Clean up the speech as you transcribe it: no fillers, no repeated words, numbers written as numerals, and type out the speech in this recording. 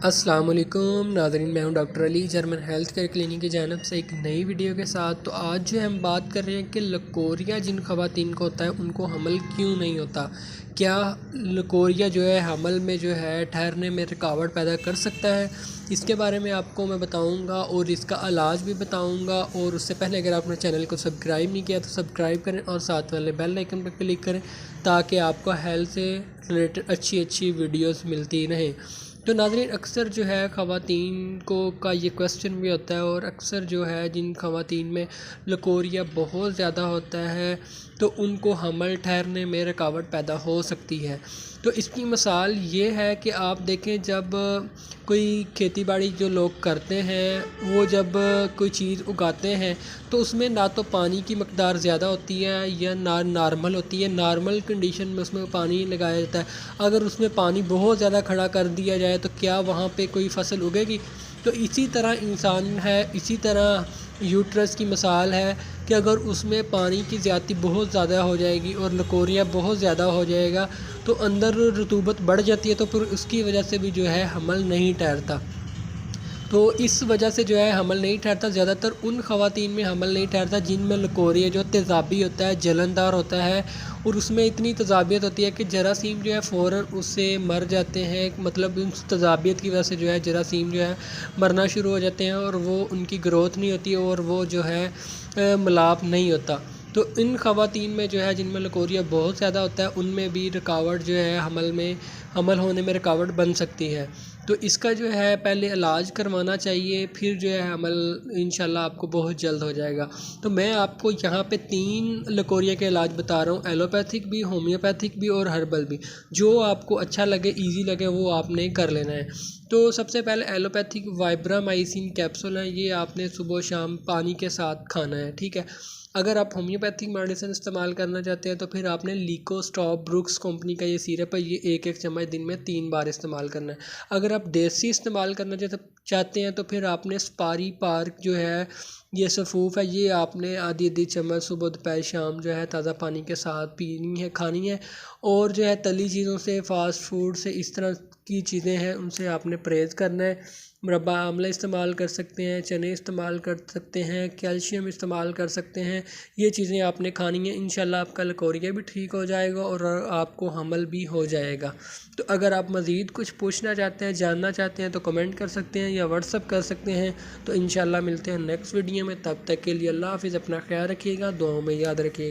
अस्सलाम वालेकुम नाज़रीन, मैं हूं doctor Ali German health care clinic की जानिब से एक नई वीडियो के साथ। तो आज जो हम बात कर रहे हैं कि लकोरिया जिन ख़वातीन को होता है उनको हमल क्यों नहीं होता। क्या लकोरिया जो है हमल में जो है ठहरने में रुकावट पैदा कर सकता है, इसके बारे में आपको मैं बताऊंगा और इसका इलाज भी बताऊंगा। और उससे पहले अगर आपने चैनल को सब्सक्राइब नहीं किया तो सब्सक्राइब करें और साथ वाले बेल आइकन पर क्लिक करें ताकि आपको हेल्थ से रिलेटेड अच्छी वीडियोस मिलती रहें। तो नाज़रीन, अक्सर जो है ख़वातीन को का ये क्वेश्चन भी होता है और अक्सर जो है जिन ख़वातीन में लकोरिया बहुत ज़्यादा होता है तो उनको हमल ठहरने में रुकावट पैदा हो सकती है। तो इसकी मिसाल ये है कि आप देखें, जब कोई खेती बाड़ी जो लोग करते हैं वो जब कोई चीज़ उगाते हैं तो उसमें ना तो पानी की मकदार ज़्यादा होती है या नॉर्मल होती है। नॉर्मल कंडीशन में उसमें पानी लगाया जाता है। अगर उसमें पानी बहुत ज़्यादा खड़ा कर दिया जाए तो क्या वहाँ पे कोई फसल उगेगी? तो इसी तरह इंसान है, इसी तरह यूट्रस की मिसाल है कि अगर उसमें पानी की ज़्यादती बहुत ज़्यादा हो जाएगी और लकोरिया बहुत ज़्यादा हो जाएगा तो अंदर रतूबत बढ़ जाती है, तो फिर उसकी वजह से भी जो है हमल नहीं ठहरता। तो इस वजह से जो है हमल नहीं ठहरता। ज़्यादातर उन ख़वातीन में हमल नहीं ठहरता जिनमें लकोरिया जो तेज़ाबी होता है, जलनदार होता है और उसमें इतनी तेज़ाबियत होती है कि जरासीम जो है फ़ौरन उससे मर जाते हैं। मतलब उस तेज़ाबियत की वजह से जो है जरासीम जो है मरना शुरू हो जाते हैं और वो उनकी ग्रोथ नहीं होती और वो जो है मिलाप नहीं होता। तो इन ख़वातीन में जो है जिनमें लकोरिया बहुत ज़्यादा होता है उनमें भी रुकावट जो है हमल होने में रुकावट बन सकती है। तो इसका जो है पहले इलाज करवाना चाहिए, फिर जो है हमल इंशाल्लाह आपको बहुत जल्द हो जाएगा। तो मैं आपको यहाँ पे 3 लकोरिया के इलाज बता रहा हूँ, एलोपैथिक भी, होम्योपैथिक भी और हर्बल भी। जो आपको अच्छा लगे, ईजी लगे, वो आपने कर लेना है। तो सबसे पहले एलोपैथिक वाइब्रामाइसिन कैप्सूल है, ये आपने सुबह शाम पानी के साथ खाना है, ठीक है। अगर आप होम्योपैथिक मेडिसिन इस्तेमाल करना चाहते हैं तो फिर आपने लिकोस्टॉप ब्रुक्स कंपनी का ये सिरप है, ये एक चम्मच दिन में 3 बार इस्तेमाल करना है। अगर आप देसी इस्तेमाल करना चाहते हैं तो फिर आपने स्पारी पार्क जो है, ये सफ़ूफ है, ये आपने आधी चम्मच सुबह दोपहर शाम जो है ताज़ा पानी के साथ पीनी है, खानी है। और जो है तली चीज़ों से, फास्ट फूड से, इस तरह की चीज़ें हैं उनसे आपने परहेज़ करना है। मुरब्बा आमला इस्तेमाल कर सकते हैं, चने इस्तेमाल कर सकते हैं, कैल्शियम इस्तेमाल कर सकते हैं। ये चीज़ें आपने खानी है। इंशाल्लाह आपका लकोरिया भी ठीक हो जाएगा और आपको हमल भी हो जाएगा। तो अगर आप मज़ीद कुछ पूछना चाहते हैं, जानना चाहते हैं तो कमेंट कर सकते हैं या व्हाट्सअप कर सकते हैं। तो इंशाल्लाह मिलते हैं नेक्स्ट वीडियो में। तब तक के लिए अल्लाह हाफ़िज़, अपना ख्याल रखिएगा, दुआओं में याद रखिएगा।